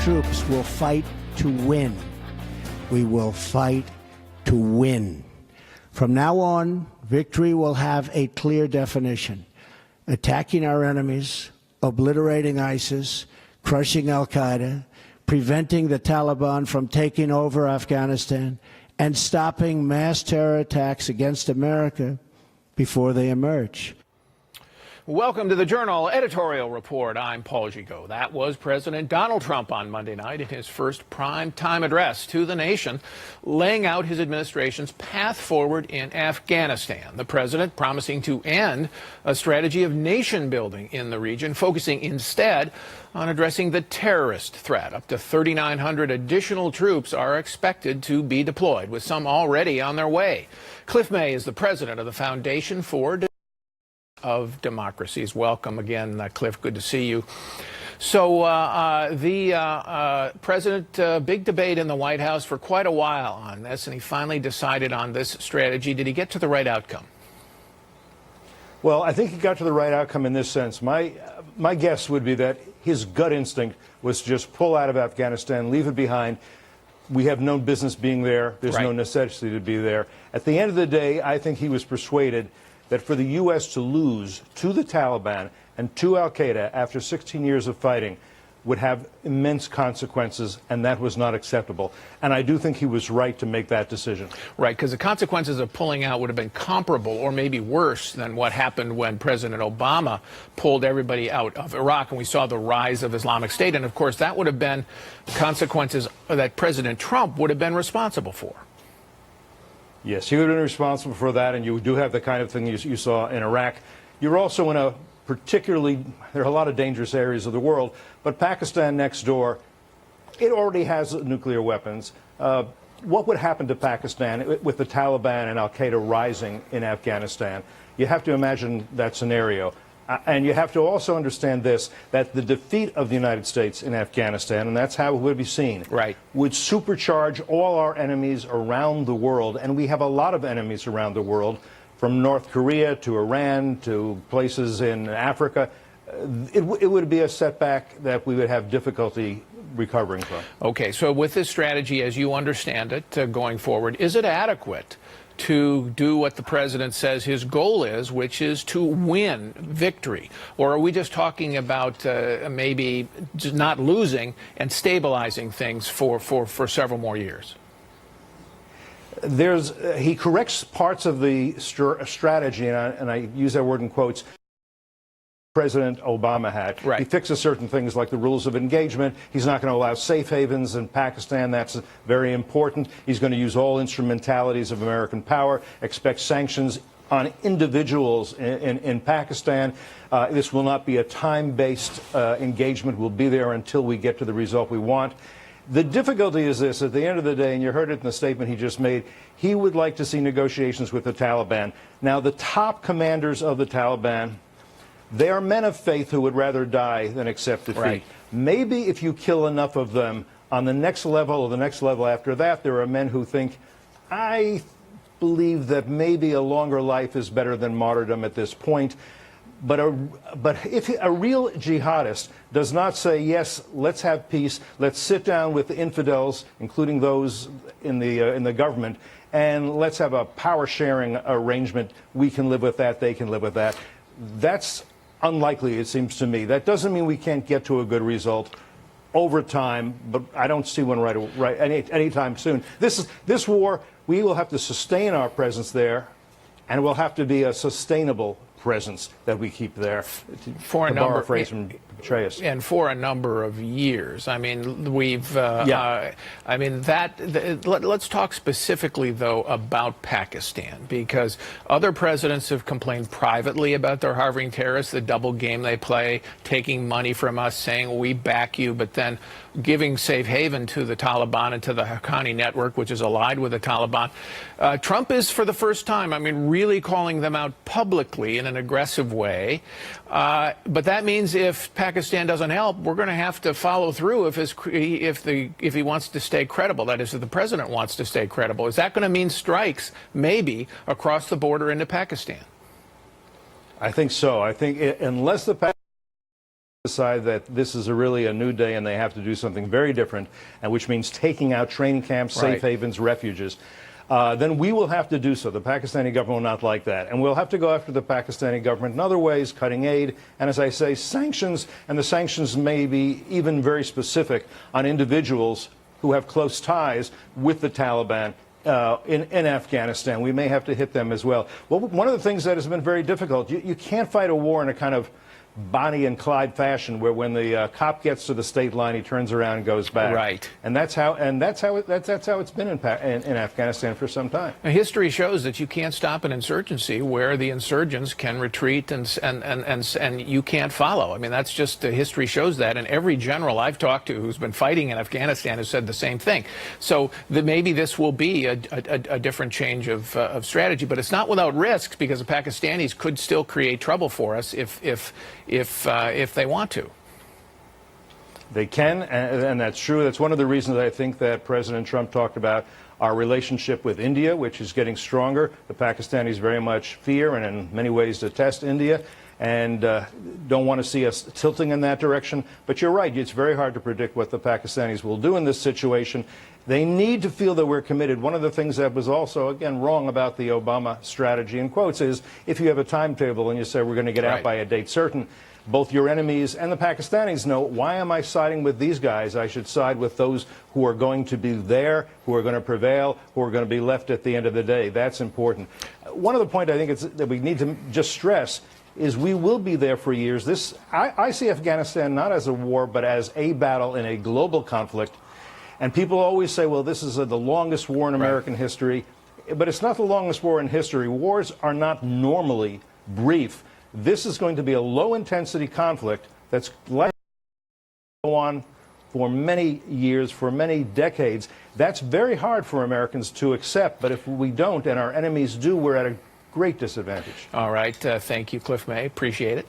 troops will fight to win. We will fight to win. From now on, victory will have a clear definition: attacking our enemies, obliterating ISIS, crushing al-Qaeda, preventing the Taliban from taking over Afghanistan, and stopping mass terror attacks against America before they emerge. Welcome to the Journal Editorial Report. I'm Paul Gigot. That was President Donald Trump on Monday night in his first prime-time address to the nation, laying out his administration's path forward in Afghanistan. The president promising to end a strategy of nation-building in the region, focusing instead on addressing the terrorist threat. Up to 3,900 additional troops are expected to be deployed, with some already on their way. Cliff May is the president of the Foundation for of Democracies. Welcome again, Cliff. Good to see you. So the president, big debate in the White House for quite a while on this, and he finally decided on this strategy. Did he get to the right outcome? Well, I think he got to the right outcome in this sense. My guess would be that his gut instinct was to just pull out of Afghanistan, leave it behind. We have no business being there. There's no necessity to be there. At the end of the day, I think he was persuaded that for the U.S. to lose to the Taliban and to al-Qaeda after 16 years of fighting would have immense consequences, and that was not acceptable. And I do think he was right to make that decision. Right, because the consequences of pulling out would have been comparable or maybe worse than what happened when President Obama pulled everybody out of Iraq and we saw the rise of Islamic State. And, of course, that would have been consequences that President Trump would have been responsible for. Yes, he would have been responsible for that, and you do have the kind of thing you saw in Iraq. You're also in a there are a lot of dangerous areas of the world, but Pakistan next door, it already has nuclear weapons. What would happen to Pakistan with the Taliban and al-Qaeda rising in Afghanistan? You have to imagine that scenario. And you have to also understand this, that the defeat of the United States in Afghanistan, and that's how it would be seen, would supercharge all our enemies around the world. And we have a lot of enemies around the world, from North Korea to Iran to places in Africa. It would be a setback that we would have difficulty recovering from. Okay, so with this strategy, as you understand it, going forward, is it adequate to do what the president says his goal is, which is to win victory? Or are we just talking about maybe just not losing and stabilizing things for several more years? He corrects parts of the strategy, and I use that word in quotes, President Obama had. He fixes certain things like the rules of engagement. He's not going to allow safe havens in Pakistan. That's very important. He's going to use all instrumentalities of American power, expect sanctions on individuals in Pakistan. This will not be a time-based engagement. We'll be there until we get to the result we want. The difficulty is this: at the end of the day, and you heard it in the statement he just made, he would like to see negotiations with the Taliban. Now, the top commanders of the Taliban, they are men of faith who would rather die than accept defeat. Maybe if you kill enough of them on the next level or the next level after that, there are men who think, I believe that maybe a longer life is better than martyrdom at this point. But if a real jihadist does not say, yes, let's have peace, let's sit down with the infidels, including those in the government, and let's have a power-sharing arrangement, we can live with that, they can live with that, that's unlikely, it seems to me. That doesn't mean we can't get to a good result over time, but I don't see one anytime soon. This war, we will have to sustain our presence there, and it will have to be a sustainable presence that we keep there, for a number, phrase from Petraeus. And for a number of years. I mean, we've, I mean, let's talk specifically, though, about Pakistan, because other presidents have complained privately about their harboring terrorists, the double game they play, taking money from us, saying we back you, but then giving safe haven to the Taliban and to the Haqqani network, which is allied with the Taliban. Trump is, for the first time, I mean, really calling them out publicly in an aggressive way. But that means if Pakistan doesn't help, we're going to have to follow through if he wants to stay credible. That is, if the president wants to stay credible. Is that going to mean strikes, maybe, across the border into Pakistan? I think so. I think unless the decide that this is really a new day and they have to do something very different, and which means taking out training camps, safe havens, refuges, then we will have to do so. The Pakistani government will not like that. And we'll have to go after the Pakistani government in other ways, cutting aid, and as I say, sanctions, and the sanctions may be even very specific on individuals who have close ties with the Taliban in Afghanistan. We may have to hit them as well. Well, one of the things that has been very difficult, you can't fight a war in a kind of Bonnie and Clyde fashion, where when the cop gets to the state line, he turns around and goes back. Right. And that's how it's been in Afghanistan for some time. Now, history shows that you can't stop an insurgency where the insurgents can retreat and you can't follow. I mean, that's just history shows that, and every general I've talked to who's been fighting in Afghanistan has said the same thing. So maybe this will be a different change of strategy, but it's not without risks, because the Pakistanis could still create trouble for us if they want to. They can, and that's true. That's one of the reasons I think that President Trump talked about our relationship with India, which is getting stronger. The Pakistanis very much fear and in many ways detest India, and don't want to see us tilting in that direction. But you're right, it's very hard to predict what the Pakistanis will do in this situation. They need to feel that we're committed. One of the things that was also, again, wrong about the Obama strategy, in quotes, is if you have a timetable and you say we're going to get out by a date certain, both your enemies and the Pakistanis know, why am I siding with these guys? I should side with those who are going to be there, who are going to prevail, who are going to be left at the end of the day. That's important. One other point I think that we need to just stress is we will be there for years. I see Afghanistan not as a war, but as a battle in a global conflict. And people always say, well, this is the longest war in American history. But it's not the longest war in history. Wars are not normally brief. This is going to be a low-intensity conflict that's likely to go on for many years, for many decades. That's very hard for Americans to accept. But if we don't, and our enemies do, we're at a great disadvantage. All right. Thank you, Cliff May. Appreciate it.